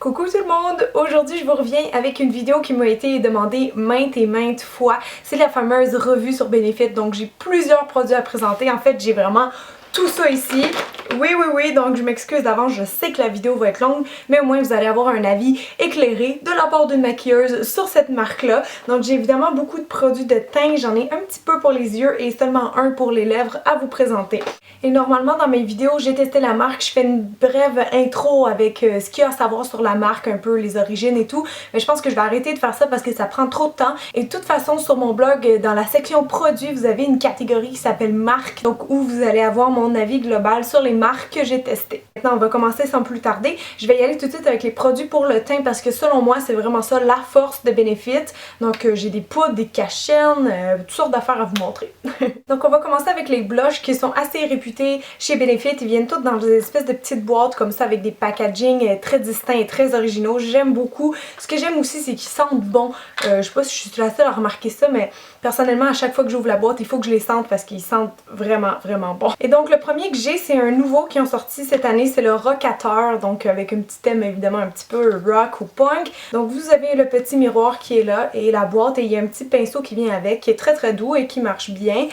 Coucou tout le monde! Aujourd'hui je vous reviens avec une vidéo qui m'a été demandée maintes et maintes fois. C'est la fameuse revue sur Benefit, donc j'ai plusieurs produits à présenter. En fait j'ai vraiment tout ça ici. Oui, donc je m'excuse d'avance, je sais que la vidéo va être longue, mais au moins vous allez avoir un avis éclairé de la part d'une maquilleuse sur cette marque-là. Donc j'ai évidemment beaucoup de produits de teint, j'en ai un petit peu pour les yeux et seulement un pour les lèvres à vous présenter. Et normalement dans mes vidéos, j'ai testé la marque, je fais une brève intro avec ce qu'il y a à savoir sur la marque, un peu les origines et tout, mais je pense que je vais arrêter de faire ça parce que ça prend trop de temps. Et de toute façon, sur mon blog, dans la section produits, vous avez une catégorie qui s'appelle marque, donc où vous allez avoir mon avis global sur les marques que j'ai testées. Maintenant, on va commencer sans plus tarder. Je vais y aller tout de suite avec les produits pour le teint parce que selon moi, c'est vraiment ça la force de Benefit. Donc j'ai des poudres, des cachènes, toutes sortes d'affaires à vous montrer. Donc on va commencer avec les blushs qui sont assez réputés chez Benefit. Ils viennent tous dans des espèces de petites boîtes comme ça avec des packaging très distincts et très originaux. J'aime beaucoup. Ce que j'aime aussi, c'est qu'ils sentent bon. Je sais pas si je suis la seule à remarquer ça, mais personnellement, à chaque fois que j'ouvre la boîte, il faut que je les sente parce qu'ils sentent vraiment bon. Et donc le premier que j'ai, c'est un nouveau qui ont sorti cette année, c'est le Rockateur, donc avec un petit thème évidemment un petit peu rock ou punk. Donc vous avez le petit miroir qui est là et la boîte et il y a un petit pinceau qui vient avec qui est très doux et qui marche bien.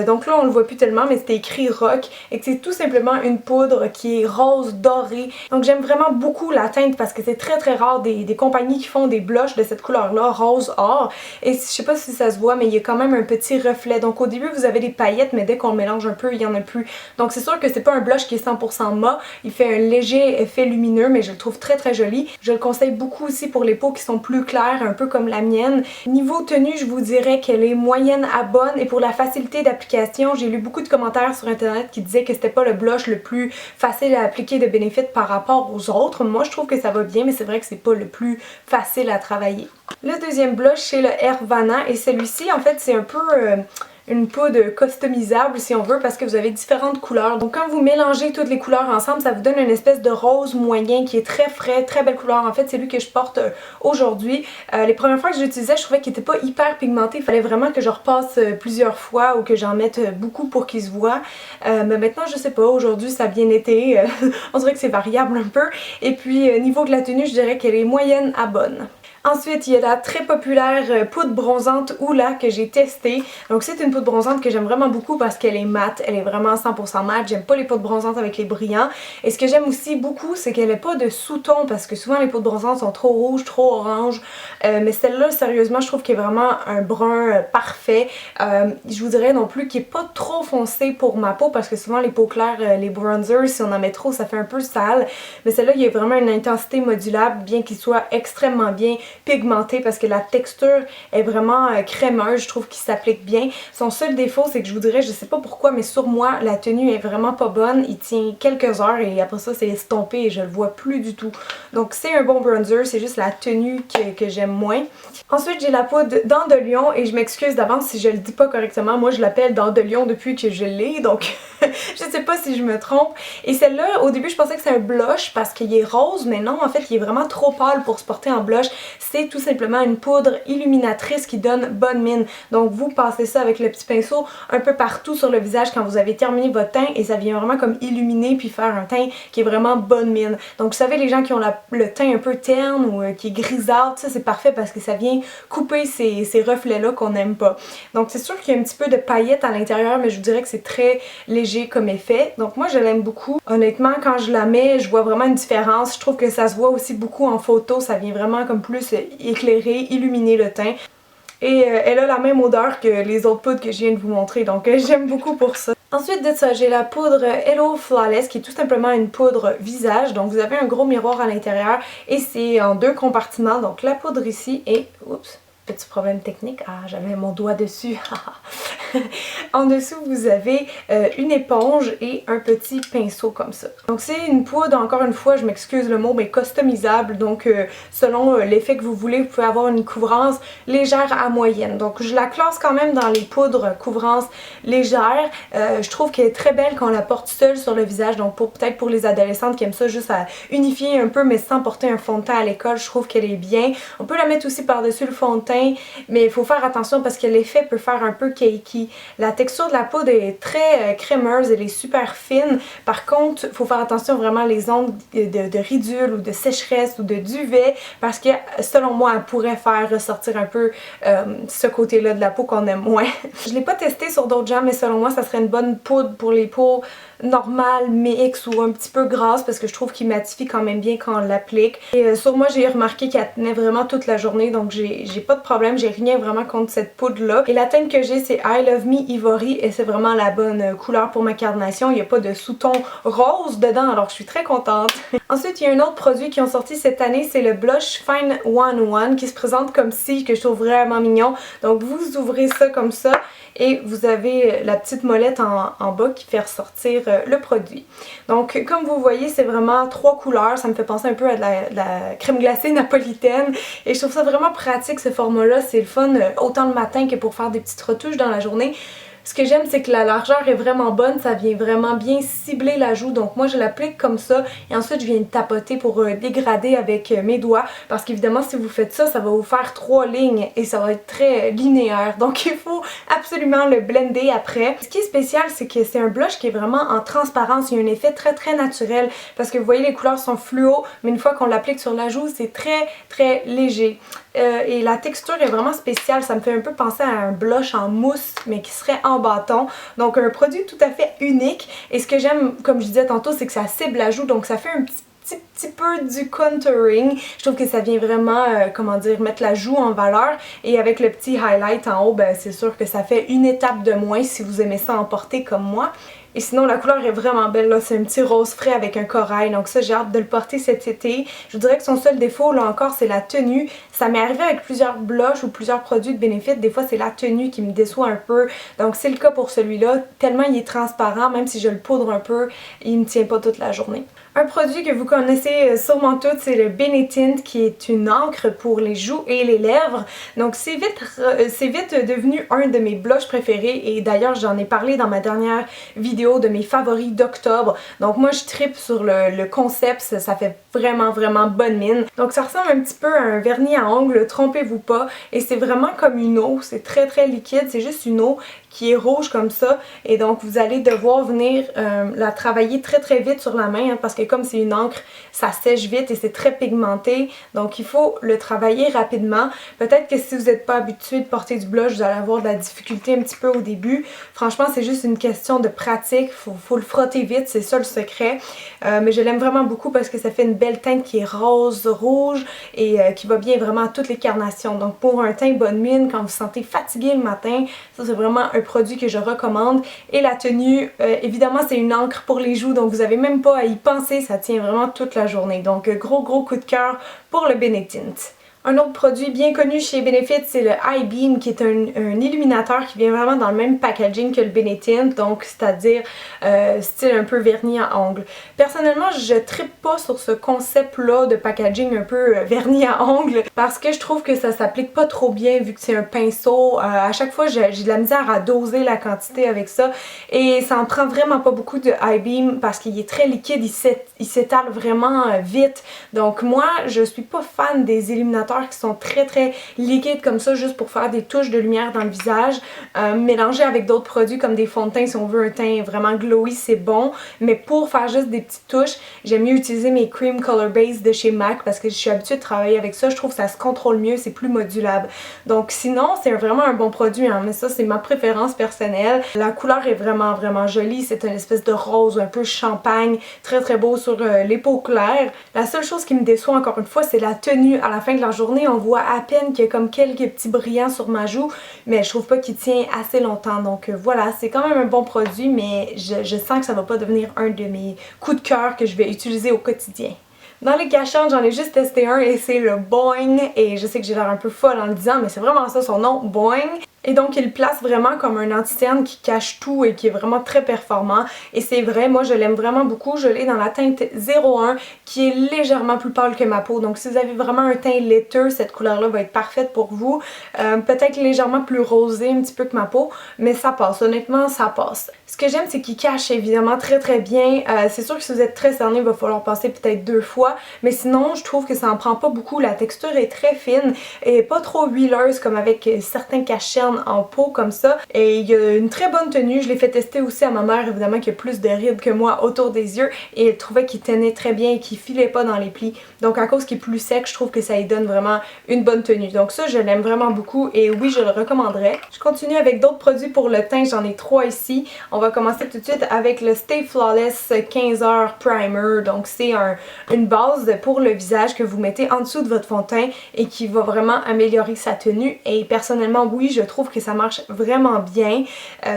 Donc là on le voit plus tellement mais c'était écrit rock et que c'est tout simplement une poudre qui est rose dorée. Donc j'aime vraiment beaucoup la teinte parce que c'est très rare des compagnies qui font des blushs de cette couleur là, rose or. Et je sais pas si ça se voit mais il y a quand même un petit reflet. Donc au début vous avez des paillettes mais dès qu'on le mélange un peu il y en a plus. Donc c'est sûr que c'est pas un blush qui est 100% mat. Il fait un léger effet lumineux mais je le trouve très joli. Je le conseille beaucoup aussi pour les peaux qui sont plus claires, un peu comme la mienne. Niveau tenue, je vous dirais qu'elle est moyenne à bonne et pour la facilité d'application, j'ai lu beaucoup de commentaires sur internet qui disaient que c'était pas le blush le plus facile à appliquer de Benefit par rapport aux autres. Moi je trouve que ça va bien mais c'est vrai que c'est pas le plus facile à travailler. Le deuxième blush c'est le Hervana et celui-ci en fait c'est un peu une poudre customisable si on veut parce que vous avez différentes couleurs. Donc quand vous mélangez toutes les couleurs ensemble, ça vous donne une espèce de rose moyen qui est très frais, très belle couleur. En fait, c'est lui que je porte aujourd'hui. Les premières fois que je l'utilisais, je trouvais qu'il était pas hyper pigmenté. Il fallait vraiment que je repasse plusieurs fois ou que j'en mette beaucoup pour qu'il se voit. Mais maintenant, je sais pas, aujourd'hui ça a bien été. On dirait que c'est variable un peu. Et puis niveau de la tenue, je dirais qu'elle est moyenne à bonne. Ensuite, il y a la très populaire poudre bronzante Hoola que j'ai testée. Donc c'est une poudre bronzante que j'aime vraiment beaucoup parce qu'elle est mate, elle est vraiment 100% mate. J'aime pas les poudres bronzantes avec les brillants. Et ce que j'aime aussi beaucoup, c'est qu'elle n'a pas de sous-ton parce que souvent les poudres bronzantes sont trop rouges, trop oranges. Mais celle-là, sérieusement, je trouve qu'elle est vraiment un brun parfait. Je vous dirais non plus qu'il est pas trop foncé pour ma peau parce que souvent les peaux claires, les bronzers, si on en met trop, ça fait un peu sale. Mais celle-là, il y a vraiment une intensité modulable, bien qu'il soit extrêmement bien pigmenté parce que la texture est vraiment crémeuse, je trouve qu'il s'applique bien. Son seul défaut c'est que je vous dirais, je sais pas pourquoi mais sur moi la tenue est vraiment pas bonne, il tient quelques heures et après ça c'est estompé et je le vois plus du tout. Donc c'est un bon bronzer, c'est juste la tenue que j'aime moins. Ensuite j'ai la poudre Dents de Lion et je m'excuse d'avance si je le dis pas correctement, moi je l'appelle Dents de Lion depuis que je l'ai donc je sais pas si je me trompe. Et celle-là au début je pensais que c'est un blush parce qu'il est rose mais non en fait il est vraiment trop pâle pour se porter en blush. C'est tout simplement une poudre illuminatrice qui donne bonne mine. Donc vous passez ça avec le petit pinceau un peu partout sur le visage quand vous avez terminé votre teint et ça vient vraiment comme illuminer puis faire un teint qui est vraiment bonne mine. Donc vous savez les gens qui ont le teint un peu terne ou qui est grisâtre, ça c'est parfait parce que ça vient couper ces reflets là qu'on n'aime pas. Donc c'est sûr qu'il y a un petit peu de paillettes à l'intérieur mais je vous dirais que c'est très léger comme effet. Donc moi je l'aime beaucoup. Honnêtement quand je la mets je vois vraiment une différence. Je trouve que ça se voit aussi beaucoup en photo, ça vient vraiment comme plus éclairer, illuminer le teint. Et elle a la même odeur que les autres poudres que je viens de vous montrer, donc j'aime beaucoup pour ça. Ensuite de ça, j'ai la poudre Hello Flawless qui est tout simplement une poudre visage. Donc vous avez un gros miroir à l'intérieur et c'est en deux compartiments. Donc la poudre ici et... Oups! Petit problème technique, ah j'avais mon doigt dessus. En dessous vous avez une éponge et un petit pinceau comme ça. Donc c'est une poudre, encore une fois je m'excuse le mot, mais customisable. Donc selon l'effet que vous voulez, vous pouvez avoir une couvrance légère à moyenne. Donc je la classe quand même dans les poudres couvrance légère. Je trouve qu'elle est très belle quand on la porte seule sur le visage. Donc peut-être pour les adolescentes qui aiment ça juste à unifier un peu mais sans porter un fond de teint à l'école, je trouve qu'elle est bien. On peut la mettre aussi par-dessus le fond de teint mais il faut faire attention parce que l'effet peut faire un peu cakey qui. La texture de la poudre est très crémeuse, elle est super fine. Par contre, il faut faire attention vraiment les ondes de ridule ou de sécheresse ou de duvet parce que selon moi, elle pourrait faire ressortir un peu ce côté-là de la peau qu'on aime moins. Je l'ai pas testé sur d'autres gens, mais selon moi, ça serait une bonne poudre pour les peaux normale, mix ou un petit peu grasse parce que je trouve qu'il matifie quand même bien quand on l'applique. Et sur moi, j'ai remarqué qu'elle tenait vraiment toute la journée, donc j'ai pas de problème, j'ai rien vraiment contre cette poudre là. Et la teinte que j'ai, c'est I Love Me Ivory et c'est vraiment la bonne couleur pour ma carnation. Il n'y a pas de sous-ton rose dedans, alors je suis très contente. Ensuite, il y a un autre produit qui ont sorti cette année, c'est le Blush Fine 101 qui se présente comme ci, que je trouve vraiment mignon. Donc vous ouvrez ça comme ça et vous avez la petite molette en bas qui fait ressortir le produit. Donc comme vous voyez, c'est vraiment 3 couleurs, ça me fait penser un peu à de la crème glacée napolitaine et je trouve ça vraiment pratique ce format là, c'est le fun autant le matin que pour faire des petites retouches dans la journée. Ce que j'aime, c'est que la largeur est vraiment bonne, ça vient vraiment bien cibler la joue, donc moi je l'applique comme ça et ensuite je viens tapoter pour dégrader avec mes doigts parce qu'évidemment si vous faites ça, ça va vous faire 3 lignes et ça va être très linéaire, donc il faut absolument le blender après. Ce qui est spécial, c'est que c'est un blush qui est vraiment en transparence, il y a un effet très naturel parce que vous voyez les couleurs sont fluo, mais une fois qu'on l'applique sur la joue, c'est très léger. Et la texture est vraiment spéciale, ça me fait un peu penser à un blush en mousse mais qui serait en bâton, donc un produit tout à fait unique. Et ce que j'aime, comme je disais tantôt, c'est que ça cible la joue, donc ça fait un petit peu du contouring. Je trouve que ça vient vraiment, comment dire, mettre la joue en valeur et avec le petit highlight en haut, ben c'est sûr que ça fait une étape de moins si vous aimez ça emporter comme moi. Et sinon la couleur est vraiment belle là, c'est un petit rose frais avec un corail, donc ça j'ai hâte de le porter cet été. Je dirais que son seul défaut là encore c'est la tenue. Ça m'est arrivé avec plusieurs blushs ou plusieurs produits de Benefit, des fois c'est la tenue qui me déçoit un peu, donc c'est le cas pour celui-là, tellement il est transparent, même si je le poudre un peu, il me tient pas toute la journée. Un produit que vous connaissez sûrement toutes, c'est le Benetint qui est une encre pour les joues et les lèvres. Donc c'est vite devenu un de mes blushs préférés et d'ailleurs j'en ai parlé dans ma dernière vidéo de mes favoris d'octobre. Donc moi je trippe sur le concept, ça fait vraiment bonne mine. Donc ça ressemble un petit peu à un vernis à ongles, trompez-vous pas, et c'est vraiment comme une eau, c'est très liquide, c'est juste une eau qui est rouge comme ça et donc vous allez devoir venir la travailler très vite sur la main hein, parce que comme c'est une encre, ça sèche vite et c'est très pigmenté, donc il faut le travailler rapidement. Peut-être que si vous n'êtes pas habitué de porter du blush, vous allez avoir de la difficulté un petit peu au début. Franchement, c'est juste une question de pratique, faut le frotter vite, c'est ça le secret. Mais je l'aime vraiment beaucoup parce que ça fait une belle teinte qui est rose, rouge et qui va bien vraiment à toutes les carnations. Donc pour un teint bonne mine, quand vous vous sentez fatigué le matin, ça c'est vraiment un produit que je recommande. Et la tenue, évidemment c'est une encre pour les joues, donc vous avez même pas à y penser, ça tient vraiment toute la journée. Donc gros coup de cœur pour le Benetint. Un autre produit bien connu chez Benefit, c'est le I-Beam qui est un illuminateur qui vient vraiment dans le même packaging que le Benetint, donc c'est-à-dire style un peu vernis à ongles. Personnellement, je trippe pas sur ce concept-là de packaging un peu vernis à ongles parce que je trouve que ça s'applique pas trop bien vu que c'est un pinceau. À chaque fois, j'ai de la misère à doser la quantité avec ça et ça en prend vraiment pas beaucoup de I-Beam parce qu'il est très liquide, il s'étale vraiment vite. Donc moi, je suis pas fan des illuminateurs qui sont très liquides comme ça juste pour faire des touches de lumière dans le visage. Mélanger avec d'autres produits comme des fonds de teint si on veut un teint vraiment glowy, c'est bon, mais pour faire juste des petites touches, j'aime mieux utiliser mes Cream Color Base de chez MAC parce que je suis habituée de travailler avec ça, je trouve que ça se contrôle mieux, c'est plus modulable. Donc sinon, c'est vraiment un bon produit hein, mais ça c'est ma préférence personnelle. La couleur est vraiment jolie, c'est une espèce de rose un peu champagne, très beau sur les peaux claires. La seule chose qui me déçoit encore une fois, c'est la tenue. À la fin de la journée, on voit à peine qu'il y a comme quelques petits brillants sur ma joue, mais je trouve pas qu'il tient assez longtemps. Donc voilà, c'est quand même un bon produit, mais je sens que ça va pas devenir un de mes coups de cœur que je vais utiliser au quotidien. Dans les cachants, j'en ai juste testé un et c'est le Boing, et je sais que j'ai l'air un peu folle en le disant, mais c'est vraiment ça son nom, Boing. Et donc il place vraiment comme un anti-cerne qui cache tout et qui est vraiment très performant. Et c'est vrai, moi je l'aime vraiment beaucoup. Je l'ai dans la teinte 01 qui est légèrement plus pâle que ma peau. Donc si vous avez vraiment un teint laiteux, cette couleur-là va être parfaite pour vous. Peut-être légèrement plus rosé un petit peu que ma peau, mais ça passe. Honnêtement, ça passe. Ce que j'aime, c'est qu'il cache évidemment très bien. C'est sûr que si vous êtes très cerné, il va falloir passer peut-être 2 fois. Mais sinon, je trouve que ça en prend pas beaucoup. La texture est très fine et pas trop huileuse comme avec certains cache-cernes s'alterne en pot comme ça et il y a une très bonne tenue. Je l'ai fait tester aussi à ma mère évidemment qui a plus de rides que moi autour des yeux et elle trouvait qu'il tenait très bien et qu'il filait pas dans les plis. Donc à cause qu'il est plus sec, je trouve que ça lui donne vraiment une bonne tenue. Donc ça je l'aime vraiment beaucoup et oui je le recommanderais. Je continue avec d'autres produits pour le teint, j'en ai 3 ici. On va commencer tout de suite avec le Stay Flawless 15h Primer. Donc c'est une base pour le visage que vous mettez en dessous de votre fond de teint et qui va vraiment améliorer sa tenue et personnellement oui je trouve que ça marche vraiment bien.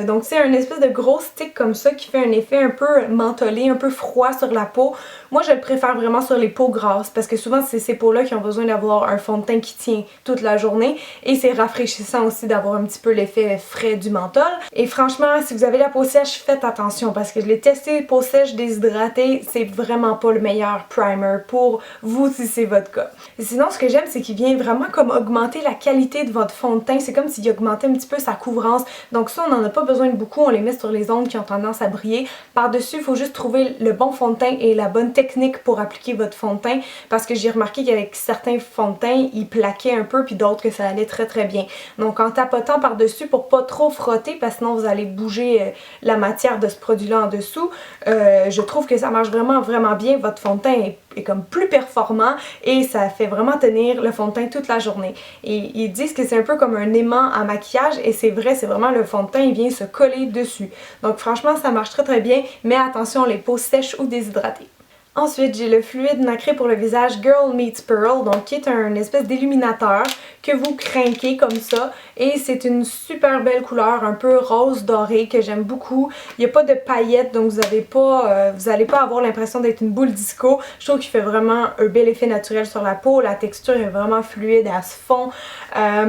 Donc c'est un espèce de gros stick comme ça qui fait un effet un peu mentholé, un peu froid sur la peau. Moi je le préfère vraiment sur les peaux grasses parce que souvent c'est ces peaux là qui ont besoin d'avoir un fond de teint qui tient toute la journée et c'est rafraîchissant aussi d'avoir un petit peu l'effet frais du menthol. Et franchement si vous avez la peau sèche faites attention parce que je l'ai testé peau sèche déshydratée, c'est vraiment pas le meilleur primer pour vous si c'est votre cas. Et sinon ce que j'aime c'est qu'il vient vraiment comme augmenter la qualité de votre fond de teint, c'est comme s'il augmentait un petit peu sa couvrance. Donc ça on n'en a pas besoin de beaucoup, on les met sur les ongles qui ont tendance à briller. Par-dessus il faut juste trouver le bon fond de teint et la bonne technique pour appliquer votre fond de teint parce que j'ai remarqué qu'avec certains fonds de teint ils plaquaient un peu puis d'autres que ça allait très très bien. Donc en tapotant par-dessus pour pas trop frotter parce que sinon vous allez bouger la matière de ce produit là en dessous, je trouve que ça marche vraiment bien. Votre fond de teint est comme plus performant et ça fait vraiment tenir le fond de teint toute la journée. Et ils disent que c'est un peu comme un aimant à maquillage et c'est vrai, c'est vraiment le fond de teint, il vient se coller dessus. Donc franchement ça marche très bien, mais attention les peaux sèches ou déshydratées. Ensuite, j'ai le fluide nacré pour le visage Girl Meets Pearl, donc qui est un espèce d'illuminateur que vous crinquez comme ça et c'est une super belle couleur, un peu rose doré que j'aime beaucoup. Il n'y a pas de paillettes donc vous n'allez pas avoir l'impression d'être une boule disco. Je trouve qu'il fait vraiment un bel effet naturel sur la peau, la texture est vraiment fluide, elle se fond.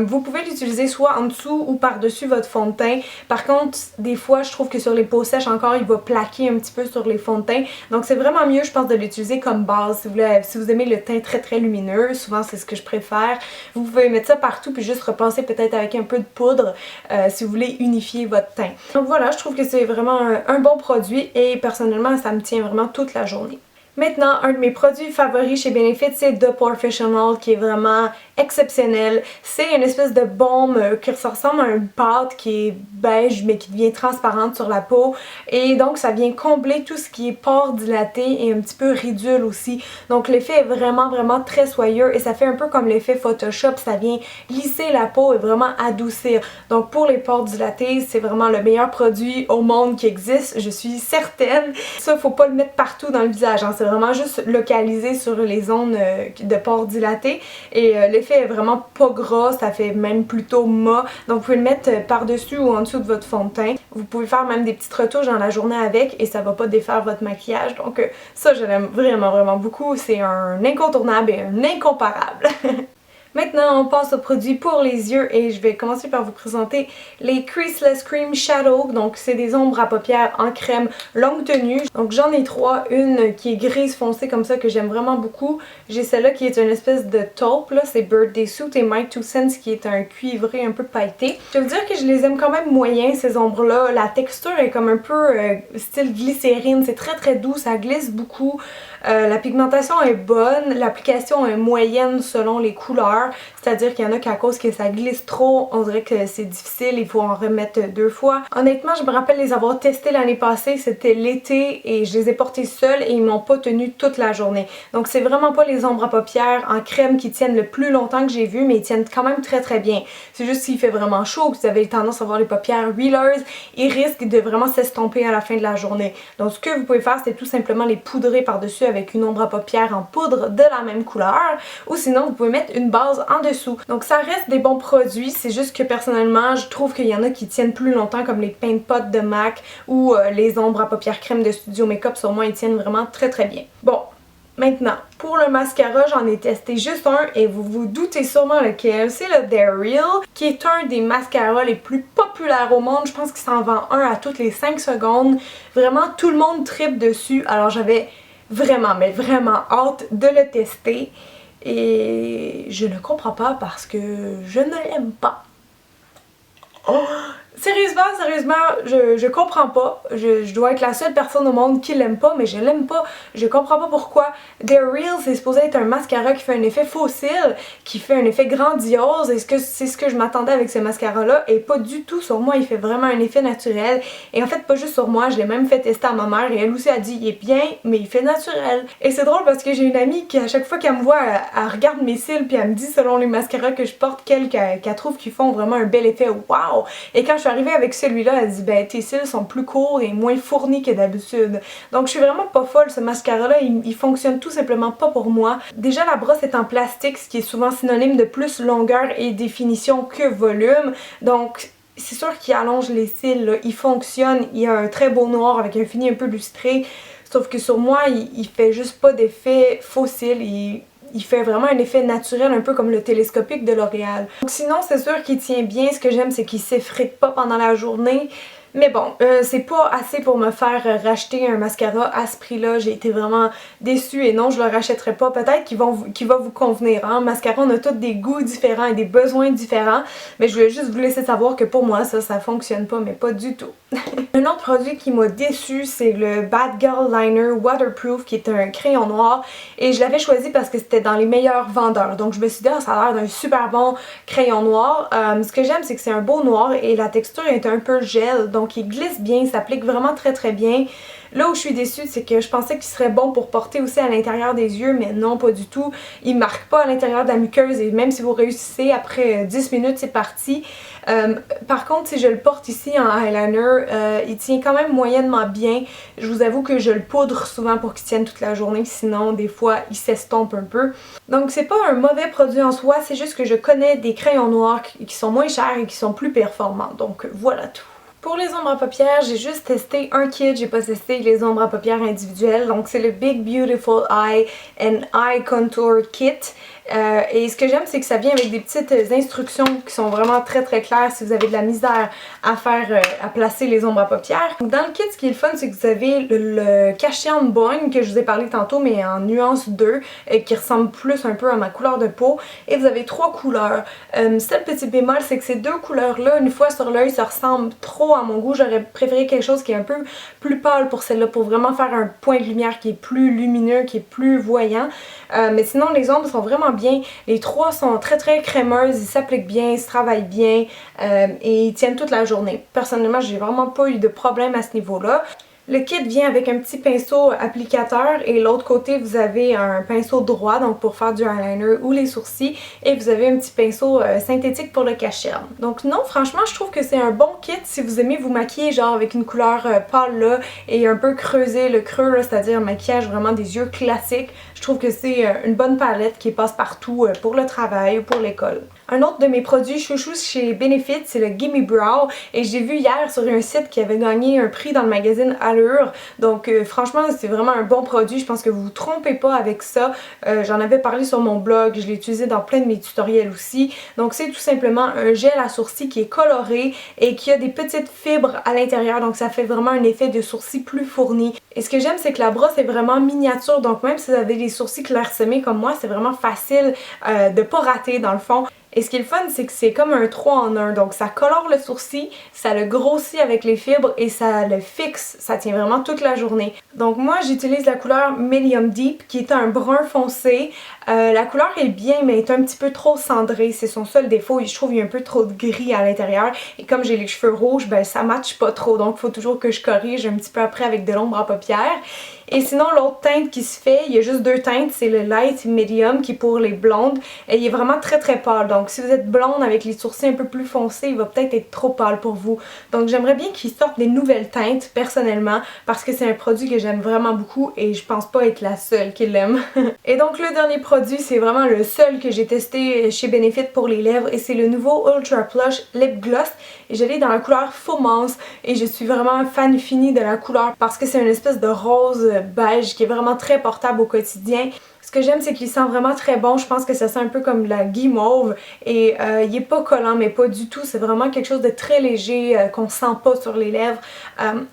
Vous pouvez l'utiliser soit en dessous ou par-dessus votre fond de teint. Par contre, des fois je trouve que sur les peaux sèches encore il va plaquer un petit peu sur les fonds de teint. Donc c'est vraiment mieux je pense de l'utiliser comme base si vous aimez le teint très lumineux, souvent c'est ce que je préfère. Vous pouvez mettre ça partout puis juste repasser peut-être avec un peu de poudre si vous voulez unifier votre teint. Donc voilà, je trouve que c'est vraiment un bon produit et personnellement ça me tient vraiment toute la journée. Maintenant, un de mes produits favoris chez Benefit, c'est The Professional qui est vraiment exceptionnel. C'est une espèce de baume qui ressemble à une pâte qui est beige mais qui devient transparente sur la peau et donc ça vient combler tout ce qui est pores dilatés et un petit peu ridule aussi. Donc l'effet est vraiment très soyeux et ça fait un peu comme l'effet Photoshop, ça vient lisser la peau et vraiment adoucir. Donc pour les pores dilatés, c'est vraiment le meilleur produit au monde qui existe, je suis certaine. Ça, faut pas le mettre partout dans le visage, hein. C'est vraiment juste localisé sur les zones de pores dilatés et l'effet est vraiment pas gras, ça fait même plutôt mat. Donc vous pouvez le mettre par-dessus ou en dessous de votre fond de teint. Vous pouvez faire même des petites retouches dans la journée avec et ça va pas défaire votre maquillage. Donc ça je l'aime vraiment beaucoup, c'est un incontournable et un incomparable. Maintenant, on passe aux produits pour les yeux et je vais commencer par vous présenter les Creaseless Cream Shadow. Donc, c'est des ombres à paupières en crème longue tenue. Donc, j'en ai 3. Une qui est grise foncée comme ça que j'aime vraiment beaucoup. J'ai celle-là qui est une espèce de taupe, là, c'est Birthday Suit et My Two Cents qui est un cuivré un peu pailleté. Je veux dire que je les aime quand même moyen ces ombres-là. La texture est comme un peu style glycérine, c'est très doux, ça glisse beaucoup. La pigmentation est bonne, l'application est moyenne selon les couleurs, c'est-à-dire qu'il y en a qu'à cause que ça glisse trop, on dirait que c'est difficile, il faut en remettre 2 fois. Honnêtement, je me rappelle les avoir testés l'année passée, c'était l'été et je les ai portés seuls et ils m'ont pas tenu toute la journée. Donc c'est vraiment pas les ombres à paupières en crème qui tiennent le plus longtemps que j'ai vu, mais ils tiennent quand même très bien. C'est juste s'il fait vraiment chaud, que vous avez tendance à avoir les paupières huileuses, ils risquent de vraiment s'estomper à la fin de la journée. Donc ce que vous pouvez faire, c'est tout simplement les poudrer par-dessus avec une ombre à paupières en poudre de la même couleur ou sinon vous pouvez mettre une base en dessous. Donc ça reste des bons produits, c'est juste que personnellement je trouve qu'il y en a qui tiennent plus longtemps comme les Paint Pot de MAC ou les ombres à paupières crème de Studio Makeup, sur moi ils tiennent vraiment très bien. Bon, maintenant, pour le mascara, j'en ai testé juste un et vous vous doutez sûrement lequel, c'est le They're Real, qui est un des mascaras les plus populaires au monde. Je pense qu'il s'en vend un à toutes les 5 secondes. Vraiment, tout le monde tripe dessus. Alors j'avais vraiment hâte de le tester et je ne comprends pas parce que je ne l'aime pas. Oh, Sérieusement, je comprends pas. Je dois être la seule personne au monde qui l'aime pas, mais je l'aime pas. Je comprends pas pourquoi. They're Real, c'est supposé être un mascara qui fait un effet fossile, qui fait un effet grandiose. Est-ce que c'est ce que je m'attendais avec ce mascara-là? Et pas du tout sur moi, il fait vraiment un effet naturel. Et en fait, pas juste sur moi, je l'ai même fait tester à ma mère et elle aussi a dit, il est bien, mais il fait naturel. Et c'est drôle parce que j'ai une amie qui, à chaque fois qu'elle me voit, elle regarde mes cils puis elle me dit selon les mascaras que je porte, qu'elle trouve qu'ils font vraiment un bel effet. Waouh! Et quand je suis arrivée avec celui-là, elle dit ben tes cils sont plus courts et moins fournis que d'habitude. Donc je suis vraiment pas folle, ce mascara-là, il fonctionne tout simplement pas pour moi. Déjà la brosse est en plastique, ce qui est souvent synonyme de plus longueur et définition que volume. Donc c'est sûr qu'il allonge les cils, là. Il fonctionne, il a un très beau noir avec un fini un peu lustré. Sauf que sur moi, il fait juste pas d'effet fossile. Il fait vraiment un effet naturel, un peu comme le télescopique de L'Oréal. Donc sinon, c'est sûr qu'il tient bien. Ce que j'aime, c'est qu'il s'effrite pas pendant la journée. Mais bon, c'est pas assez pour me faire racheter un mascara à ce prix-là. J'ai été vraiment déçue et non, je le rachèterai pas. Peut-être qu'il va vous convenir. Hein? Mascara, on a tous des goûts différents et des besoins différents. Mais je voulais juste vous laisser savoir que pour moi, ça fonctionne pas, mais pas du tout. Un autre produit qui m'a déçue, c'est le Bad Girl Liner Waterproof, qui est un crayon noir. Et je l'avais choisi parce que c'était dans les meilleurs vendeurs. Donc je me suis dit, ah, ça a l'air d'un super bon crayon noir. Ce que j'aime, c'est que c'est un beau noir et la texture est un peu gel. Donc il glisse bien, il s'applique vraiment très bien. Là où je suis déçue, c'est que je pensais qu'il serait bon pour porter aussi à l'intérieur des yeux, mais non, pas du tout. Il marque pas à l'intérieur de la muqueuse et même si vous réussissez, après 10 minutes, c'est parti. Par contre, si je le porte ici en eyeliner, il tient quand même moyennement bien. Je vous avoue que je le poudre souvent pour qu'il tienne toute la journée, sinon des fois il s'estompe un peu. Donc c'est pas un mauvais produit en soi, c'est juste que je connais des crayons noirs qui sont moins chers et qui sont plus performants. Donc voilà tout. Pour les ombres à paupières, j'ai juste testé un kit, j'ai pas testé les ombres à paupières individuelles. Donc c'est le Big Beautiful Eye and Eye Contour Kit. Et ce que j'aime, c'est que ça vient avec des petites instructions qui sont vraiment très claires si vous avez de la misère à placer les ombres à paupières. Donc dans le kit, ce qui est le fun, c'est que vous avez le Cation Boing que je vous ai parlé tantôt, mais en nuance 2, qui ressemble plus un peu à ma couleur de peau. Et vous avez 3 couleurs. Seul petit bémol, c'est que ces 2 couleurs-là, une fois sur l'œil, ça ressemble trop à mon goût. J'aurais préféré quelque chose qui est un peu plus pâle pour celle-là, pour vraiment faire un point de lumière qui est plus lumineux, qui est plus voyant. Mais sinon, les ombres sont vraiment bien. Les 3 sont très crémeuses, ils s'appliquent bien, ils se travaillent bien et ils tiennent toute la journée. Personnellement, j'ai vraiment pas eu de problème à ce niveau-là. Le kit vient avec un petit pinceau applicateur et l'autre côté vous avez un pinceau droit donc pour faire du eyeliner ou les sourcils et vous avez un petit pinceau synthétique pour le cacher. Donc non, franchement je trouve que c'est un bon kit si vous aimez vous maquiller genre avec une couleur pâle là et un peu creuser le creux là, c'est-à-dire un maquillage vraiment des yeux classiques. Je trouve que c'est une bonne palette qui passe partout pour le travail ou pour l'école. Un autre de mes produits chouchous chez Benefit, c'est le Gimme Brow et j'ai vu hier sur un site qui avait gagné un prix dans le magazine Allure. Donc franchement c'est vraiment un bon produit, je pense que vous vous trompez pas avec ça. J'en avais parlé sur mon blog, je l'ai utilisé dans plein de mes tutoriels aussi. Donc c'est tout simplement un gel à sourcils qui est coloré et qui a des petites fibres à l'intérieur, donc ça fait vraiment un effet de sourcils plus fourni. Et ce que j'aime c'est que la brosse est vraiment miniature, donc même si vous avez des sourcils clairsemés comme moi, c'est vraiment facile de pas rater dans le fond. Et ce qui est le fun, c'est que c'est comme un 3 en 1. Donc ça colore le sourcil, ça le grossit avec les fibres et ça le fixe. Ça tient vraiment toute la journée. Donc moi, j'utilise la couleur Medium Deep qui est un brun foncé. La couleur est bien, mais est un petit peu trop cendrée. C'est son seul défaut et je trouve qu'il y a un peu trop de gris à l'intérieur. Et comme j'ai les cheveux rouges, ben ça matche pas trop. Donc il faut toujours que je corrige un petit peu après avec de l'ombre à paupières. Et sinon, l'autre teinte qui se fait, il y a juste 2 teintes, c'est le Light Medium qui est pour les blondes. Et il est vraiment très pâle. Donc si vous êtes blonde avec les sourcils un peu plus foncés, il va peut-être être trop pâle pour vous. Donc j'aimerais bien qu'il sorte des nouvelles teintes personnellement parce que c'est un produit que j'aime vraiment beaucoup et je pense pas être la seule qui l'aime. Et donc le dernier produit, c'est vraiment le seul que j'ai testé chez Benefit pour les lèvres et c'est le nouveau Ultra Plush Lip Gloss. Et je l'ai dans la couleur Fauxmance et je suis vraiment fan finie de la couleur parce que c'est une espèce de rose beige qui est vraiment très portable au quotidien. Ce que j'aime, c'est qu'il sent vraiment très bon. Je pense que ça sent un peu comme la guimauve et il est pas collant, mais pas du tout. C'est vraiment quelque chose de très léger qu'on sent pas sur les lèvres.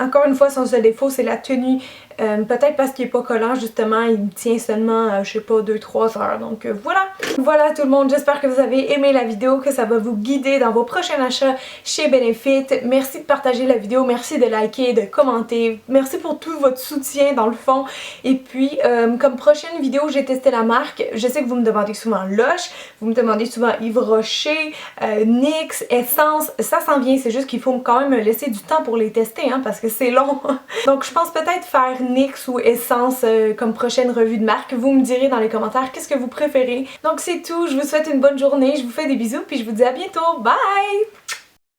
Encore une fois, son seul défaut, c'est la tenue Peut-être parce qu'il est pas collant justement, il me tient seulement je sais pas 2-3 heures. Donc voilà. Voilà tout le monde, j'espère que vous avez aimé la vidéo, que ça va vous guider dans vos prochains achats chez Benefit. Merci de partager la vidéo, merci de liker, de commenter, merci pour tout votre soutien dans le fond. Et puis comme prochaine vidéo, j'ai testé la marque. Je sais que vous me demandez souvent Lush, vous me demandez souvent Yves Rocher, NYX, Essence, ça s'en vient, c'est juste qu'il faut quand même me laisser du temps pour les tester hein, parce que c'est long. Donc je pense peut-être faire NYX ou Essence comme prochaine revue de marque. Vous me direz dans les commentaires qu'est-ce que vous préférez. Donc c'est tout, je vous souhaite une bonne journée, je vous fais des bisous puis je vous dis à bientôt, bye!